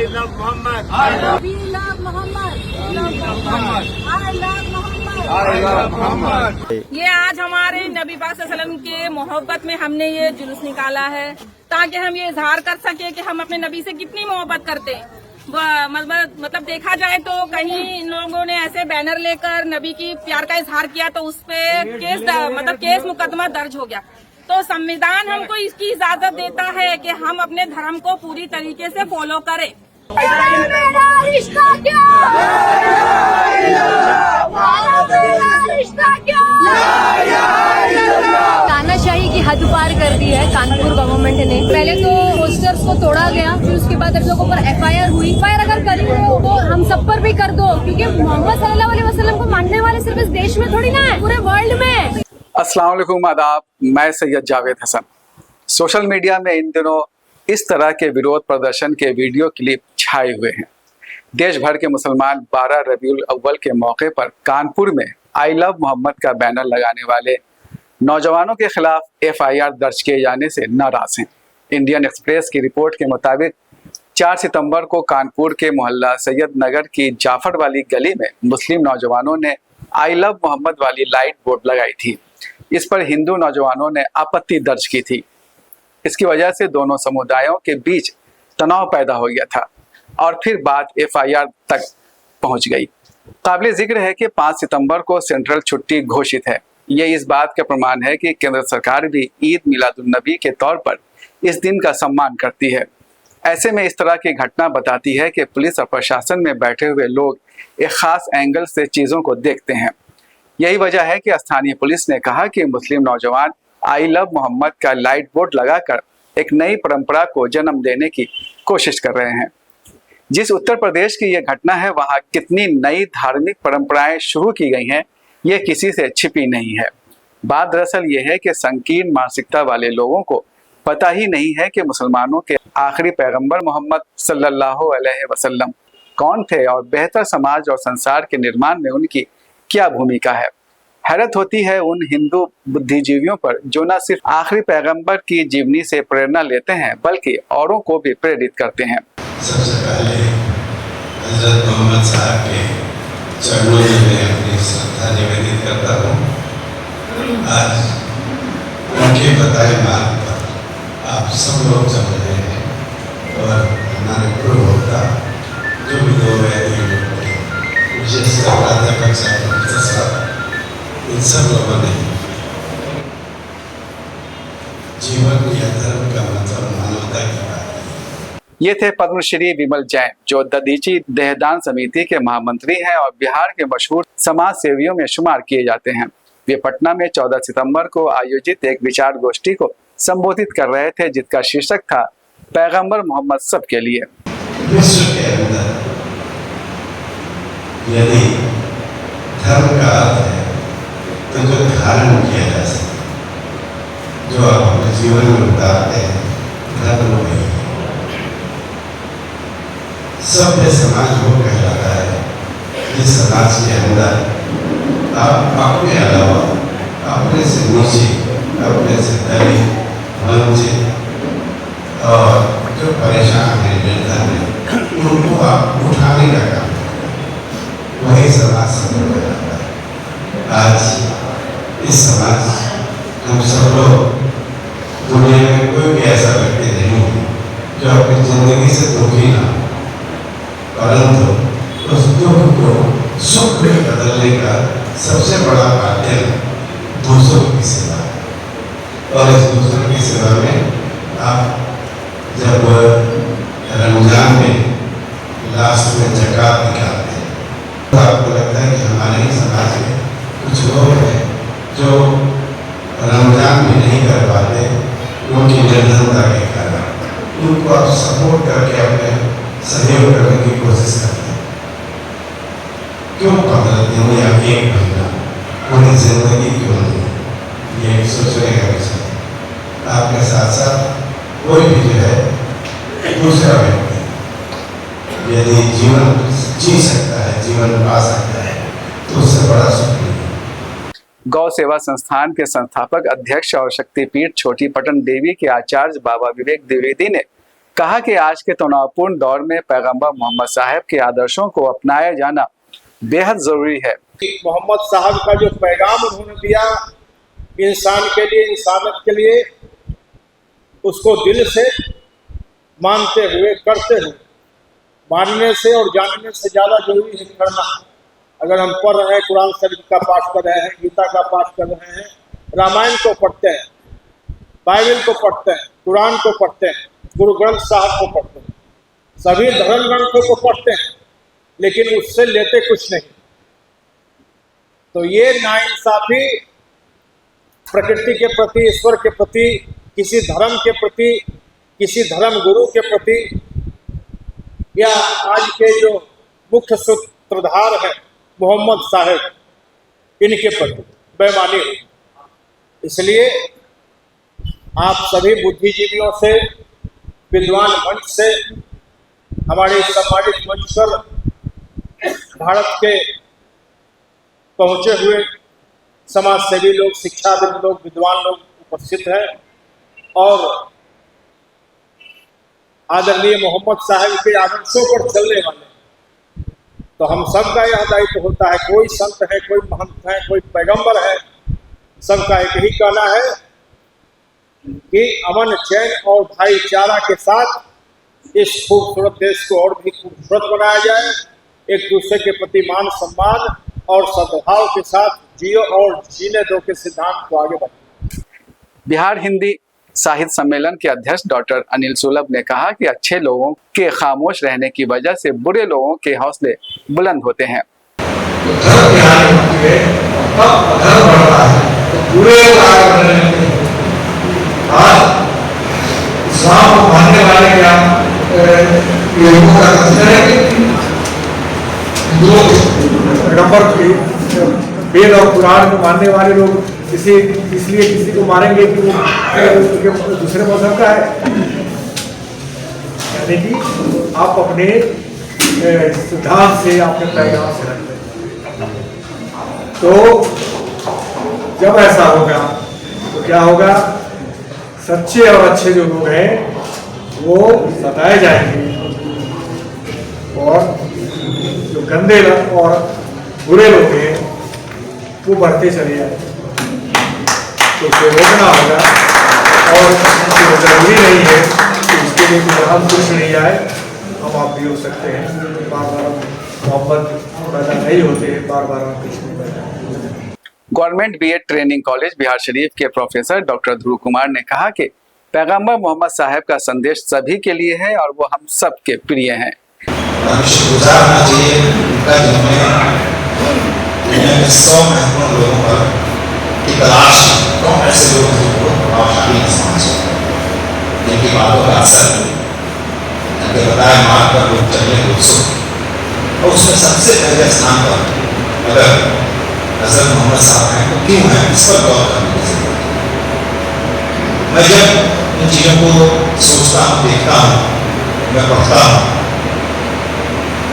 love Muhammad. We love Muhammad. We love Muhammad. I love Muhammad. I love Muhammad. ये आज हमारे नबी पाक सल्लल्लाहु अलैहि वसल्लम के मोहब्बत में हमने ये जुलूस निकाला है ताकि हम ये इजहार कर सके कि हम अपने नबी से कितनी मोहब्बत करते हैं। मतलब देखा जाए तो कहीं इन लोगों ने ऐसे बैनर लेकर नबी की प्यार का इजहार किया तो उस पे केस मुकदमा दर्ज हो गया। तो संविधान हमको इसकी इजाजत देता है कि हम अपने धर्म को पूरी तरीके से फॉलो करें। मेरा रिश्ता क्या? रिश्ता क्या? तानाशाही की हद पार कर दी है कानपुर गवर्नमेंट ने। पहले तो पोस्टर्स को तोड़ा गया, फिर उसके बाद लोगों पर एफआईआर हुई। एफआईआर अगर करी हो तो हम सब पर भी कर दो, क्योंकि मोहम्मद सल्लल्लाहु अलैहि वसल्लम को मानने वाले सिर्फ इस देश में थोड़ी ना है, पूरे वर्ल्ड में। अस्सलाम वालेकुम, आदाब। मैं सैयद जावेद हसन। सोशल मीडिया में इन दिनों इस तरह के विरोध प्रदर्शन के वीडियो क्लिप छाए हुए हैं। देश भर के मुसलमान 12 रबीउल अव्वल के मौके पर कानपुर में आई लव मोहम्मद का बैनर लगाने वाले नौजवानों के खिलाफ एफआईआर दर्ज किए जाने से नाराज हैं। इंडियन एक्सप्रेस की रिपोर्ट के मुताबिक 4 सितंबर को कानपुर के मोहल्ला सैयद नगर की जाफर वाली गली में मुस्लिम नौजवानों ने आई लव मोहम्मद वाली लाइट बोर्ड लगाई थी। इस पर हिंदू नौजवानों ने आपत्ति दर्ज की थी। इसकी वजह से दोनों समुदायों के बीच तनाव पैदा हो गया था और फिर बात एफआईआर तक पहुंच गई। काबिल जिक्र है कि 5 सितंबर को सेंट्रल छुट्टी घोषित है। ये इस बात का प्रमाण है कि केंद्र सरकार भी ईद मिलादुन्नबी के तौर पर इस दिन का सम्मान करती है। ऐसे में इस तरह की घटना बताती है कि पुलिस और प्रशासन में बैठे हुए लोग एक खास एंगल से चीज़ों को देखते हैं। यही वजह है कि स्थानीय पुलिस ने कहा कि मुस्लिम नौजवान आई लव मोहम्मद का लाइट बोर्ड लगाकर एक नई परंपरा को जन्म देने की कोशिश कर रहे हैं। जिस उत्तर प्रदेश की यह घटना है, वहाँ कितनी नई धार्मिक परंपराएं शुरू की गई हैं, ये किसी से छिपी नहीं है। बात दरअसल ये है कि संकीर्ण मानसिकता वाले लोगों को पता ही नहीं है कि मुसलमानों के आखिरी पैगंबर मोहम्मद सल्लल्लाहु अलैहि वसल्लम कौन थे और बेहतर समाज और संसार के निर्माण में उनकी क्या भूमिका है। हैरत होती है उन हिंदू बुद्धिजीवियों पर जो न सिर्फ आखिरी पैगंबर की जीवनी से प्रेरणा लेते हैं बल्कि औरों को भी प्रेरित करते हैं। सबसे पहले हजरत मोहम्मद साहब के चरणों में मैं अपनी श्रद्धा निवेदित करता हूँ। आज उनके बताए मार्ग पर आप सब लोग चल रहे हैं और हमारे पूर्वोक्ता जो भी लोग विशेषकर प्राध्यापक साहब, इन सब लोगों ने जीवन या धर्म का मतलब मानवता की बात। ये थे पद्मश्री विमल जैन, जो दधीची देहदान समिति के महामंत्री हैं और बिहार के मशहूर समाज सेवियों में शुमार किए जाते हैं। वे पटना में 14 सितंबर को आयोजित एक विचार गोष्ठी को संबोधित कर रहे थे, जिसका शीर्षक था पैगंबर मोहम्मद सबके लिए। विश्व के अंदर यदि धर्म का अर्थ है तो जो धारण किया जा सकता, जो आप अपने जीवन में उतारते हैं, धर्म वही है। सभ्य समाज वो कहलाता है जिस समाज के अंदर आप अपने अलावा अपने से नीचे, अपने से दलित, वंचित और जो परेशान है, निर्धन है, उनको आप उठाने का काम करते हैं, वही समाज सभ्य कहलाता है। आज इस समाज हम सब लोग, दुनिया में कोई भी ऐसा व्यक्ति नहीं है जो अपनी जिंदगी से दुखी ना हो, परंतु उस दुख को सुख में बदलने का सबसे बड़ा माध्यम दूसरों की सेवा है। और इस दूसरों की सेवा में आप जब रमजान में लास्ट में ज़कात निकालते हैं तो आपको लगता है कि हमारे ही समाज में कुछ लोग हैं जो रमजान भी नहीं कर पाते, उनकी निर्धनता के कारण। उनको आप सपोर्ट करके अपने सहयोग करने की कोशिश करते हैं। क्यों 15 दिन या 1 महीना, पूरी जिंदगी क्यों नहीं? ये सोचने का विषय है। आपके साथ साथ कोई भी जो है दूसरा व्यक्ति यदि जीवन जी सकता है, जीवन पा सकता है, तो उससे बड़ा सुख नहीं। गौ सेवा संस्थान के संस्थापक अध्यक्ष और शक्तिपीठ छोटी पटन देवी के आचार्य बाबा विवेक द्विवेदी ने कहा कि आज के तनावपूर्ण दौर में पैगंबर मोहम्मद साहब के आदर्शों को अपनाया जाना बेहद जरूरी है। मोहम्मद साहब का जो पैगाम उन्होंने दिया इंसान के लिए, इंसानियत के लिए, उसको दिल से मानते हुए, करते हुए, मानने से और जानने से ज़्यादा जरूरी है करना। अगर हम पढ़ रहे हैं, कुरान शरीफ का पाठ कर रहे हैं, गीता का पाठ कर रहे हैं, रामायण को पढ़ते हैं, बाइबल को पढ़ते हैं, कुरान को पढ़ते हैं, गुरु ग्रंथ साहब को पढ़ते हैं, सभी धर्म ग्रंथों को पढ़ते हैं, लेकिन उससे लेते कुछ नहीं। तो ये नाइंसाफी प्रकृति के प्रति, ईश्वर के प्रति, किसी धर्म के प्रति, किसी धर्म गुरु के प्रति, या आज के जो मुख्य सूत्रधार है मोहम्मद साहब, इनके प्रति बेईमानी है। इसलिए आप सभी बुद्धिजीवियों से, विद्वान मंच से, हमारे सामाजिक मंच पर भारत के पहुंचे हुए समाज सेवी लोग, शिक्षाविद लोग, विद्वान लोग उपस्थित हैं और आदरणीय मोहम्मद साहब के आदर्शों पर चलने वाले। तो हम सब का यह दायित्व होता है, कोई संत है, कोई महंत है, कोई पैगंबर है, सबका एक ही कहना है कि अमन, चैन और भाईचारा के साथ इस खूबसूरत देश को और भी खूबसूरत बनाया जाए। एक दूसरे के प्रति मान, सम्मान और सद्भाव के साथ जियो और जीने दो के सिद्धांत को आगे बढ़ाएं। बिहार हिंदी साहित्य सम्मेलन के अध्यक्ष डॉक्टर अनिल सुलभ ने कहा कि अच्छे लोगों के खामोश रहने की वजह से बुरे लोगों के हौसले बुलंद होते हैं। इस्लाम को मानने वाले क्या लोगों का कथन है कि वेद और पुराण को मानने वाले लोग इसलिए किसी को मारेंगे कि वो दूसरे मजहब का है। यानी कि आप अपने सिद्धांत से, अपने पैगाम से रखते हैं। तो जब ऐसा होगा तो क्या होगा, सच्चे और अच्छे जो लोग हैं वो सताए जाएंगे और जो गंदे और बुरे लोग हैं वो बढ़ते चले जाएंगे। तो उसे रोकना होगा और जरूरी नहीं है कि उसके लिए कोई हम कुछ नहीं आए, हम आप भी हो सकते हैं। बार बार मोहब्बत पैदा नहीं होते, बार बार हम कुछ नहीं पैदा। Government B Ed training college Bihar Sharif के प्रोफेसर डॉक्टर ध्रुव कुमार ने कहा कि पैगंबर मोहम्मद साहब का संदेश सभी के लिए है और वो हम सब के प्रिय हैं। तलाश कौन ऐसे लोग हैं जो प्रभावशाली हैं समाज में, जिनकी बातों का असर, जिनके बताए मार्ग पर लोग चलने को उत्सुक। और उसमें सबसे पहले स्थान पर अगर हज़रत मोहम्मद साहब हैं तो क्यों है, इस पर गौर करने की जरूरत है। मैं जब इन चीज़ों को सोचता हूँ, देखता हूँ, मैं पढ़ता हूँ,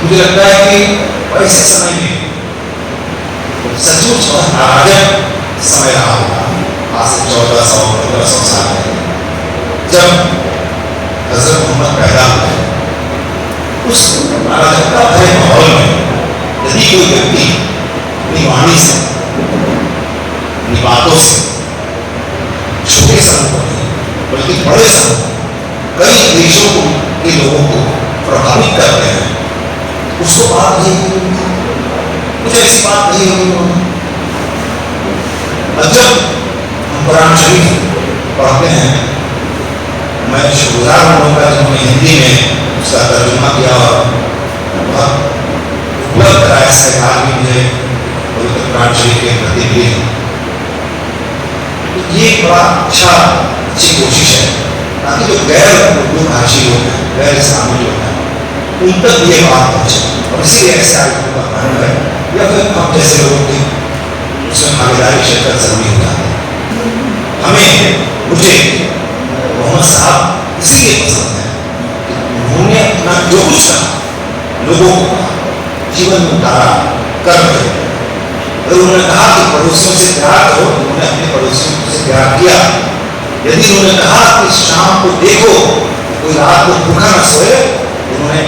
मुझे लगता है कि ऐसे समय में सचमुच और अराजक समय रहा होगा, आज से 1400-1500 साल पहले, जब हज़रत मोहम्मद पैदा हुए। उस अराजकता भरे माहौल में यदि कोई व्यक्ति अपनी वाणी से, अपनी बातों से छोटे समूह नहीं बल्कि बड़े समूह, कई देशों के लोगों को प्रभावित करते हैं, उसको बात नहीं, कुछ ऐसी बात नहीं होगी। जब हम कुरान शरीफ पढ़ते हैं, मैं शुक्रगुजार हूँ का जिन्होंने हिंदी में उसका तर्जुमा किया और बहुत उपलब्ध कराया, सहकार भी मुझे पवित्र कुरान शरीफ के प्रति भी। तो ये बड़ा अच्छी कोशिश है ताकि जो गैर उर्दू भाषी लोग हैं, गैर इस्लामी लोग हैं, उन तक ये बात पहुँचे। और इसीलिए ऐसे आयोजनों का कारण है या फिर हम जैसे लोगों की उसमें भागीदारी शिरकत जरूरी होता है। मुझे मोहम्मद साहब इसलिए पसंद है कि उन्होंने अपना जो कुछ कहा लोगों को जीवन में उतारा, कर रहे। अगर उन्होंने कहा कि पड़ोसियों से प्यार करो, उन्होंने अपने पड़ोसियों से प्यार किया। यदि उन्होंने कहा कि शाम को देखो कोई रात को भूखा न सोए। उन्होंने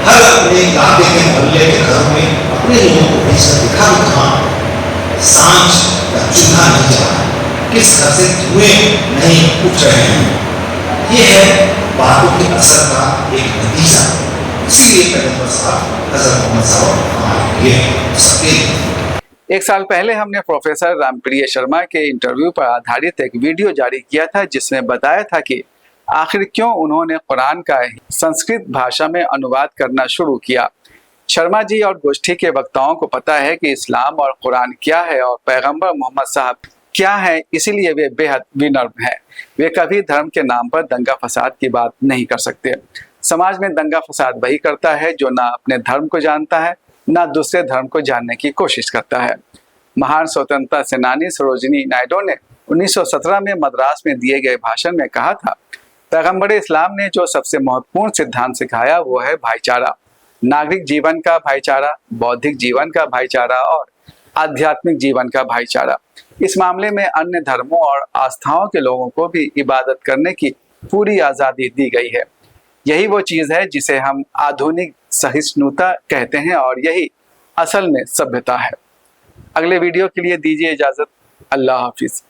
हर अपने इलाके के मोहल्ले के घरों में अपने लोगों को भेजकर दिखा भी कहाँ सांझ का चूल्हा नहीं जला, किस घर से धुएं नहीं उठ रहे हैं। ये है बातों के असर का एक नतीजा। इसीलिए पैगंबर साहब हजरत मोहम्मद साहब हमारे लिए सबके लिए। एक साल पहले हमने प्रोफेसर रामप्रिय शर्मा के इंटरव्यू पर आधारित एक वीडियो जारी किया था, जिसमें बताया था कि आखिर क्यों उन्होंने कुरान का संस्कृत भाषा में अनुवाद करना शुरू किया। शर्मा जी और गोष्ठी के वक्ताओं को पता है कि इस्लाम और कुरान क्या है और पैगंबर मोहम्मद साहब क्या है, इसीलिए वे बेहद विनम्र हैं। वे कभी धर्म के नाम पर दंगा फसाद की बात नहीं कर सकते। समाज में दंगा फसाद वही करता है जो ना अपने धर्म को जानता है, ना दूसरे धर्म को जानने की कोशिश करता है। महान स्वतंत्रता सेनानी सरोजिनी नायडू ने 1917 में मद्रास में दिए गए भाषण में कहा था, पैगंबर इस्लाम ने जो सबसे महत्वपूर्ण सिद्धांत सिखाया वो है भाईचारा, नागरिक जीवन का भाईचारा, बौद्धिक जीवन का भाईचारा और आध्यात्मिक जीवन का भाईचारा। इस मामले में अन्य धर्मों और आस्थाओं के लोगों को भी इबादत करने की पूरी आज़ादी दी गई है। यही वो चीज़ है जिसे हम आधुनिक सहिष्णुता कहते हैं और यही असल में सभ्यता है। अगले वीडियो के लिए दीजिए इजाज़त। अल्लाह हाफिज़।